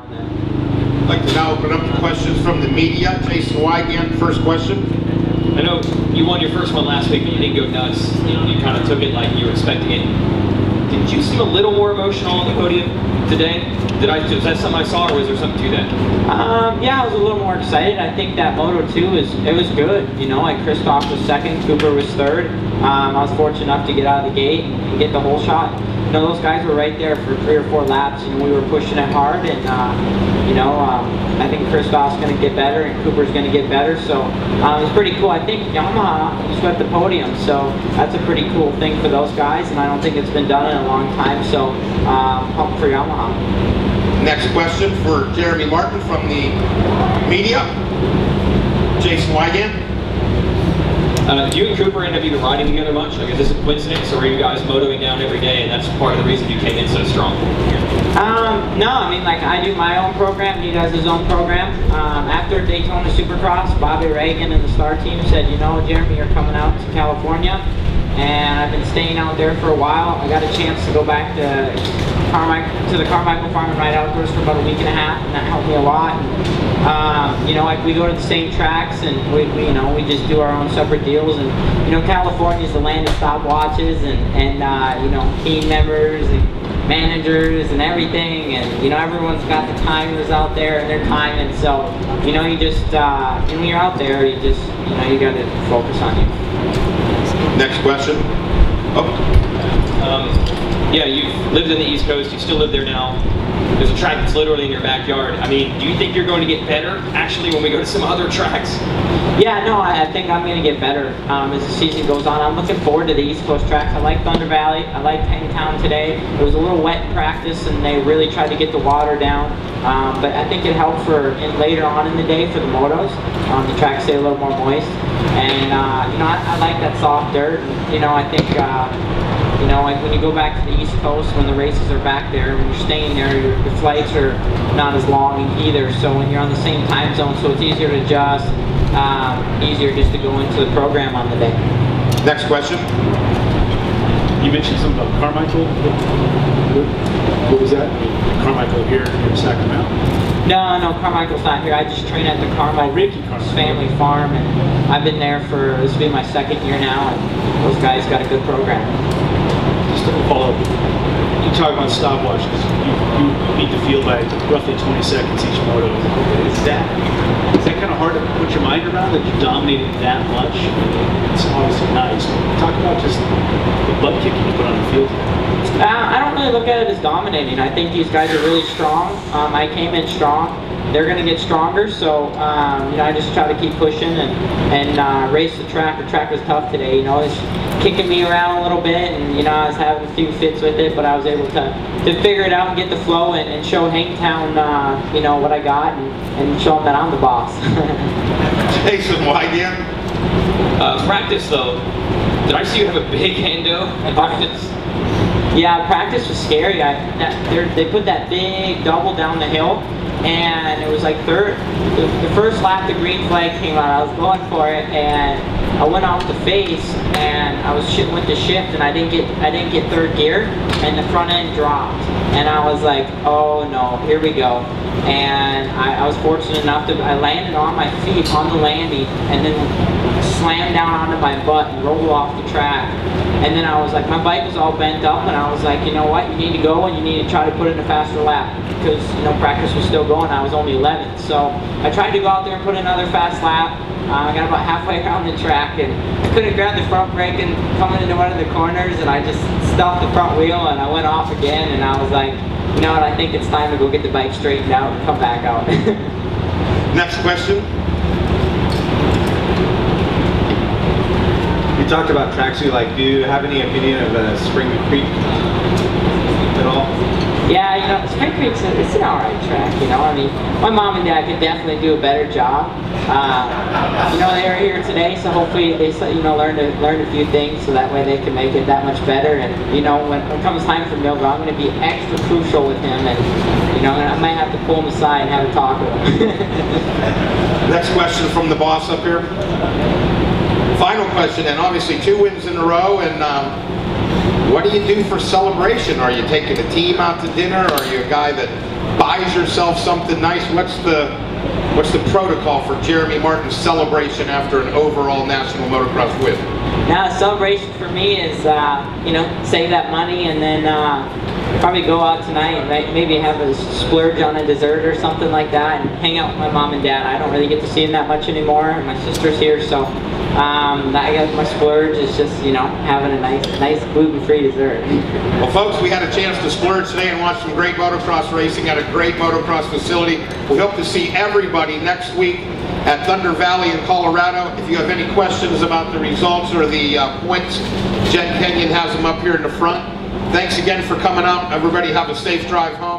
on that. I'd like to now open up to questions from the media. Jason Wygant, first question. I know you won your first one last week, but you didn't go nuts. You kind of took it like you were expecting it. Did you seem a little more emotional on the podium today? Was that something I saw, or was there something to that? Yeah, I was a little more excited. I think that Moto 2 was good. You know, like Christoph was second, Cooper was third. I was fortunate enough to get out of the gate and get the whole shot. You know, those guys were right there for 3 or 4 laps. You know, we were pushing it hard, and you know, I think Christoph's going to get better, and Cooper's going to get better. So it was pretty cool. I think Yamaha swept the podium, so that's a pretty cool thing for those guys, and I don't think it's been done in a long time. So pump for Yamaha. Next question for Jeremy Martin from the media. Jason Wygant. Do you and Cooper end up even riding together much? Like, is this a coincidence, or are you guys motoing down every day, and that's part of the reason you came in so strong? No, I mean, like, I do my own program, he does his own program. After Daytona Supercross, Bobby Reagan and the Star team said, you know, Jeremy, you're coming out to California, and I've been staying out there for a while. I got a chance to go back to the Carmichael Farm and ride outdoors for about a week and a half, and that helped me a lot. You know, like, we go to the same tracks, and you know, we just do our own separate deals. And you know, California's the land of stopwatches and you know, team members and managers and everything, and you know, everyone's got the timers out there and they're timing. So you know, you just when you're out there, you just, you know, you got to focus on you. Next question. Yeah, you've lived in the East Coast, you still live there now. There's a track that's literally in your backyard. I mean, do you think you're going to get better, actually, when we go to some other tracks? Yeah, no, I think I'm going to get better as the season goes on. I'm looking forward to the East Coast tracks. I like Thunder Valley. I liked Hangtown today. It was a little wet in practice, and they really tried to get the water down. But I think it helped for later on in the day for the motos. The tracks stay a little more moist. And, you know, I like that soft dirt. You know, I think... you know, like when you go back to the East Coast, when the races are back there, when you're staying there, your flights are not as long either. So when you're on the same time zone, so it's easier to adjust, easier just to go into the program on the day. Next question. You mentioned something about Carmichael. What was that? Carmichael here in Sacramento? No, Carmichael's not here. I just train at the Carmichael's family farm, and I've been there for, this will be my 2nd year now, and those guys got a good program. Just a follow-up. You talk about stopwatches. You beat the field by roughly 20 seconds each moto. Is that kind of hard to put your mind around, that you dominated that much? It's obviously nice. Talk about just the butt kicking you put on the field. I don't really look at it as dominating. I think these guys are really strong. I came in strong. They're going to get stronger, so you know, I just try to keep pushing and race the track. The track was tough today. You know, it's kicking me around a little bit, and you know, I was having a few fits with it, but I was able to figure it out and get the flow and show Hangtown, you know, what I got, and show them that I'm the boss. Jason Wygant. Practice though. Did I see you have a big hando at practice? Yeah, practice was scary. They put that big double down the hill, and it was like the first lap the green flag came out. I was going for it, and I went off the face, and I went to shift, and I didn't get 3rd gear, and the front end dropped, and I was like, oh no, here we go. And I was fortunate enough I landed on my feet on the landing, and then slammed down onto my butt and rolled off the track. And then I was like, my bike was all bent up, and I was like, you know what, you need to go and you need to try to put in a faster lap, because you know, practice was still going. I was only 11th, so I tried to go out there and put another fast lap. I got about halfway around the track, and I couldn't grab the front brake and coming into one of the corners, and I just stuffed the front wheel, and I went off again, and I was like, you know what, I think it's time to go get the bike straightened out and come back out. Next question. You talked about tracks you like. Do you have any opinion of Spring Creek at all? Yeah, you know, Spring Creek's it's an alright track, you know. I mean, my mom and dad could definitely do a better job. You know, they are here today, so hopefully they, you know, learn a few things, so that way they can make it that much better. And you know, when it comes time for Milgram, I'm going to be extra crucial with him, and you know, I might have to pull him aside and have a talk with him. Next question from the boss up here. Final question, and obviously 2 wins in a row, and What do you do for celebration? Are you taking a team out to dinner? Are you a guy that buys yourself something nice? What's the protocol for Jeremy Martin's celebration after an overall national motocross win? Now, celebration for me is, you know, save that money and then probably go out tonight and maybe have a splurge on a dessert or something like that and hang out with my mom and dad. I don't really get to see them that much anymore. My sister's here, so I guess my splurge is just, you know, having a nice gluten-free dessert. Well, folks, we had a chance to splurge today and watch some great motocross racing at a great motocross facility. We hope to see everybody next week at Thunder Valley in Colorado. If you have any questions about the results or the points, Jen Kenyon has them up here in the front. Thanks again for coming out. Everybody have a safe drive home.